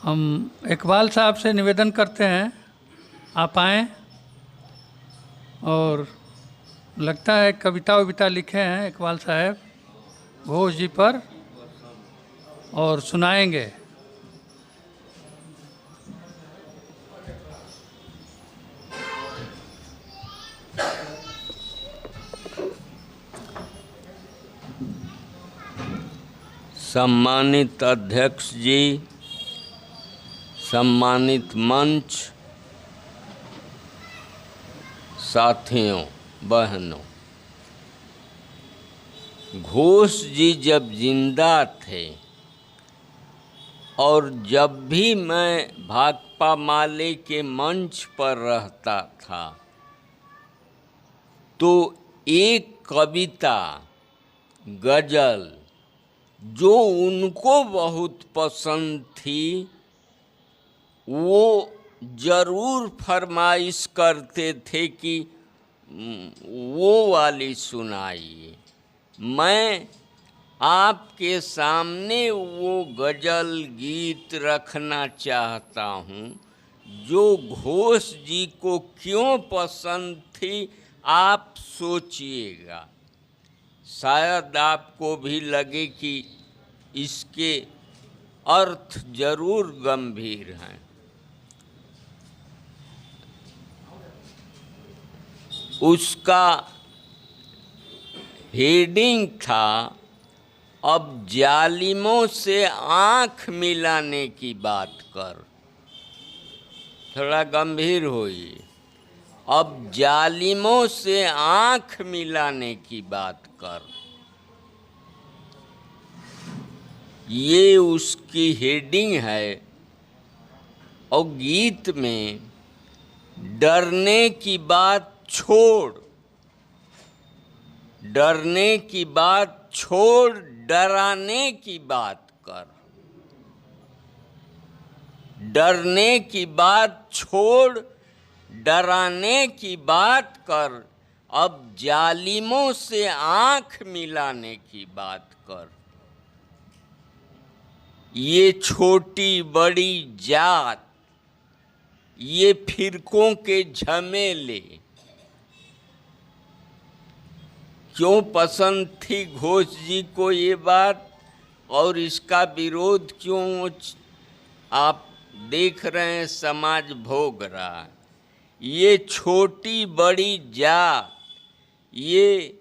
हम इकबाल साहब से निवेदन करते हैं आप आएँ, और लगता है कविता वविता लिखे हैं इकबाल साहब घोष जी पर, और सुनाएंगे। सम्मानित अध्यक्ष जी, सम्मानित मंच, साथियों, बहनों, घोष जी जब जिंदा थे और जब भी मैं भाकपा माले के मंच पर रहता था तो एक कविता, गज़ल जो उनको बहुत पसंद थी वो ज़रूर फरमाइश करते थे कि वो वाली सुनाइए। मैं आपके सामने वो गज़ल गीत रखना चाहता हूँ जो घोष जी को क्यों पसंद थी, आप सोचिएगा। शायद आपको भी लगे कि इसके अर्थ जरूर गंभीर हैं। उसका हेडिंग था, अब जालिमों से आँख मिलाने की बात कर। थोड़ा गंभीर होइए। अब जालिमों से आँख मिलाने की बात कर, ये उसकी हेडिंग है। और गीत में डरने की बात छोड़, डरने की बात छोड़, डराने की बात कर। डरने की बात छोड़, डराने की बात कर, अब जालिमों से आँख मिलाने की बात कर। ये छोटी बड़ी जात, ये फिरकों के झमेले क्यों पसंद थी घोष जी को ये बात, और इसका विरोध क्यों आप देख रहे हैं समाज भोग रहा है। ये छोटी बड़ी जात, ये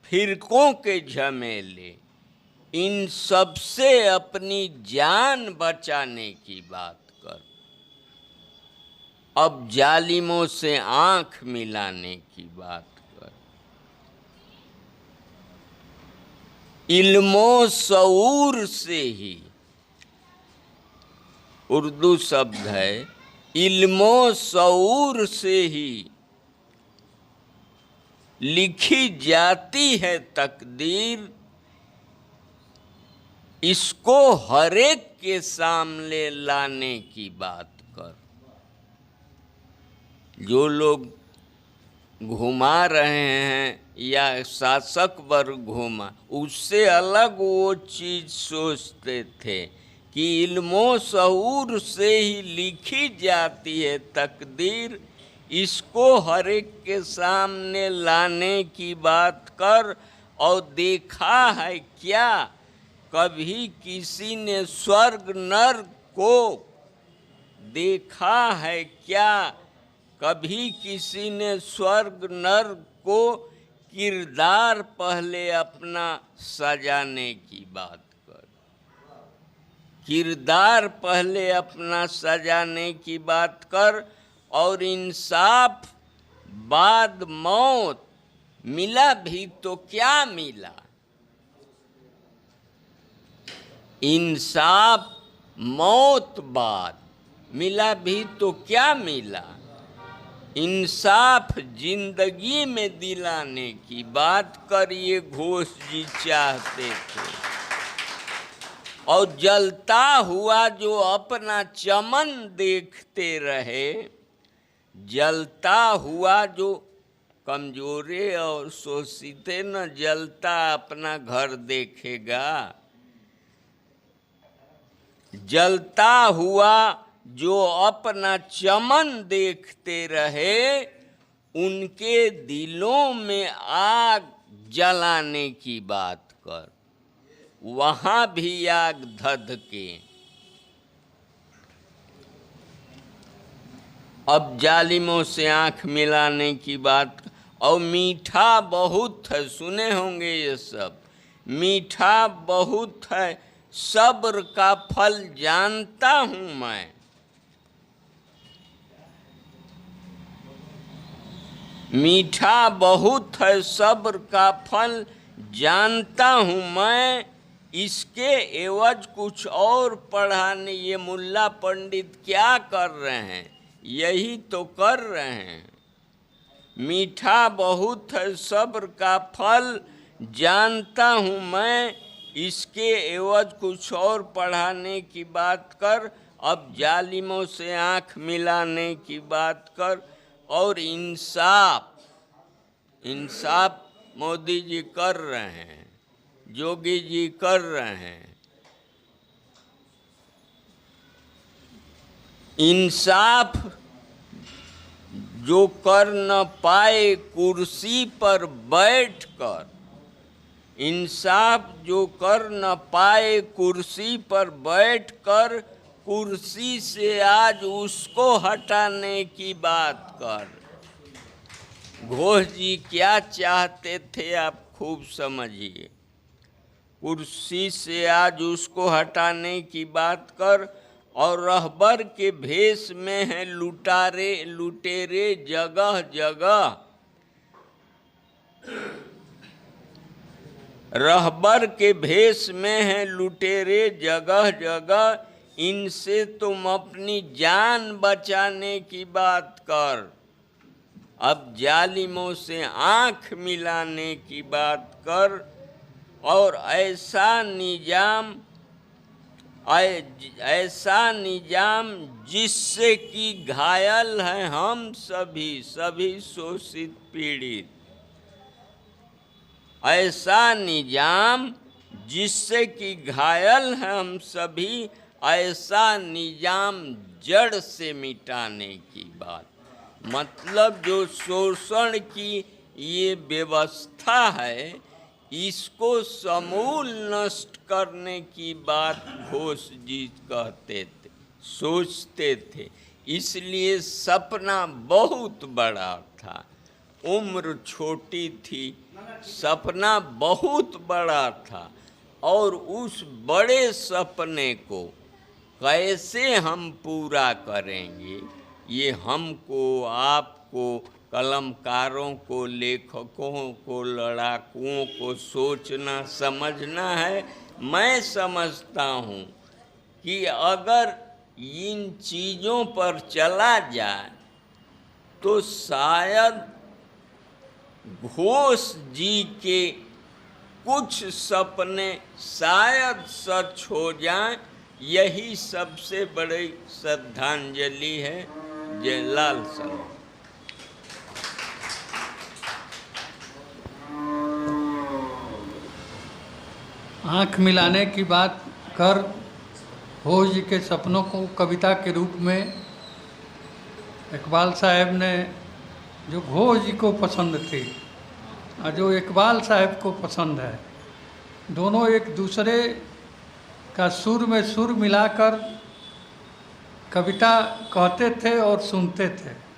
फिरकों के झमेले, इन सब से अपनी जान बचाने की बात कर। अब जालिमों से आँख मिलाने की बात कर। इल्मो शऊर से ही, उर्दू शब्द है, इल्मो शऊर से ही लिखी जाती है तकदीर, इसको हर एक के सामने लाने की बात कर। जो लोग घुमा रहे हैं या शासक वर्ग घुमा, उससे अलग वो चीज़ सोचते थे कि इल्मो शऊर से ही लिखी जाती है तकदीर, इसको हर एक के सामने लाने की बात कर। और देखा है क्या कभी किसी ने स्वर्ग नर्क को, देखा है क्या कभी किसी ने स्वर्ग नर्क को, किरदार पहले अपना सजाने की बात कर। किरदार पहले अपना सजाने की बात कर। और इंसाफ बाद मौत, मिला भी तो क्या मिला। इंसाफ मौत बाद, मिला भी तो क्या मिला। इंसाफ जिंदगी में दिलाने की बात कर, ये घोष जी चाहते थे। और जलता हुआ जो अपना चमन देखते रहे, जलता हुआ जो कमजोरे और शोषिते न जलता अपना घर देखेगा। जलता हुआ जो अपना चमन देखते रहे, उनके दिलों में आग जलाने की बात कर, वहाँ भी आग धधके। अब जालिमों से आंख मिलाने की बात, और मीठा बहुत है, सुने होंगे ये सब, मीठा बहुत है, सब्र का फल जानता हूँ मैं। मीठा बहुत है, सब्र का फल जानता हूँ मैं, इसके एवज कुछ और पढ़ाने ये मुल्ला पंडित क्या कर रहे हैं? यही तो कर रहे हैं। मीठा बहुत है, सब्र का फल जानता हूँ मैं, इसके एवज कुछ और पढ़ाने की बात कर। अब जालिमों से आँख मिलाने की बात कर। और इंसाफ मोदी जी कर रहे हैं, योगी जी कर रहे हैं। इंसाफ जो कर न पाए कुर्सी पर बैठकर, इंसाफ जो कर न पाए कुर्सी पर बैठकर, कुर्सी से आज उसको हटाने की बात कर। घोष जी क्या चाहते थे आप खूब समझिए। कुर्सी से आज उसको हटाने की बात कर। और रहबर के भेष में है लुटेरे जगह जगह, रहबर के भेष में है लुटेरे जगह जगह, इनसे तुम अपनी जान बचाने की बात कर। अब जालिमों से आँख मिलाने की बात कर। और ऐसा निजाम जिससे कि घायल हैं हम सभी शोषित पीड़ित। ऐसा निजाम जिससे कि घायल हैं हम सभी, ऐसा निजाम जड़ से मिटाने की बात। मतलब जो शोषण की ये व्यवस्था है, इसको समूल नष्ट करने की बात घोष जी कहते थे, सोचते थे। इसलिए सपना बहुत बड़ा था, उम्र छोटी थी, सपना बहुत बड़ा था। और उस बड़े सपने को कैसे हम पूरा करेंगे, ये हमको, आपको, कलमकारों को, लेखकों को, लड़ाकुओं को सोचना समझना है। मैं समझता हूँ कि अगर इन चीज़ों पर चला जाए तो शायद घोष जी के कुछ सपने शायद सच हो जाएं। यही सबसे बड़ी श्रद्धांजलि है। जयलाल सर। आँख मिलाने की बात कर, घोष जी के सपनों को कविता के रूप में इकबाल साहब ने, जो घोष जी को पसंद थी और जो इकबाल साहब को पसंद है, दोनों एक दूसरे का सुर में सुर मिलाकर कविता कहते थे और सुनते थे।